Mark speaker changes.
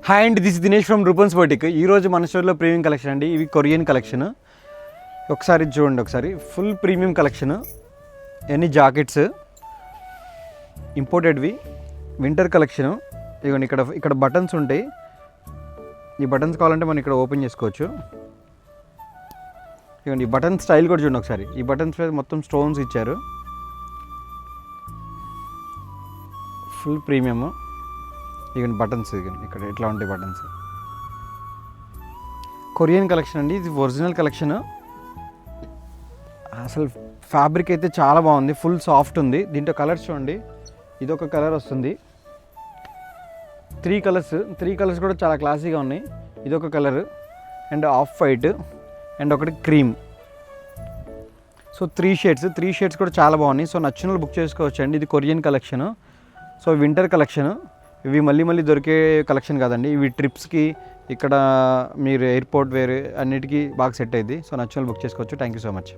Speaker 1: Hi and this Dinesh from Rupans boutique. ఈరోజు మన స్టోర్లో ప్రీమియం కలెక్షన్ అండి. ఇవి కొరియన్ కలెక్షన్. ఒకసారి చూడండి, ఒకసారి ఫుల్ ప్రీమియం కలెక్షన్. ఎన్ని జాకెట్స్ ఇంపోర్టెడ్వి, వింటర్ కలెక్షన్. ఇదిగోండి, ఇక్కడ బటన్స్ ఉంటాయి. ఈ బటన్స్ కావాలంటే మనం ఇక్కడ ఓపెన్ చేసుకోవచ్చు. ఇదిగోండి, ఈ బటన్ స్టైల్ కూడా చూడండి ఒకసారి. ఈ బటన్స్ మీద మొత్తం స్టోన్స్ ఇచ్చారు. Full premium. ఇవన్నీ బటన్స్, ఇక్కడ ఎట్లా ఉంటాయి బటన్స్. కొరియన్ కలెక్షన్ అండి, ఇది ఒరిజినల్ కలెక్షన్. అసలు ఫ్యాబ్రిక్ అయితే చాలా బాగుంది, ఫుల్ సాఫ్ట్ ఉంది. దీంట్లో కలర్స్ చూడండి, ఇదొక కలర్ వస్తుంది. త్రీ కలర్స్ కూడా చాలా క్లాసీగా ఉన్నాయి. ఇదొక colour and off white and ఒకటి క్రీమ్. సో త్రీ షేడ్స్ కూడా చాలా బాగున్నాయి. సో నచ్చిన వాళ్ళు బుక్ చేసుకోవచ్చు అండి. ఇది Korean collection. So winter collection. ఇవి మళ్ళీ దొరికే కలెక్షన్ కాదండి. ఇవి ట్రిప్స్కి, ఇక్కడ మీరు ఎయిర్పోర్ట్ వేరే అన్నిటికీ బాగా సెట్ అయ్యింది. సో నచ్చిన వాళ్ళు బుక్ చేసుకోవచ్చు. Thank you so much.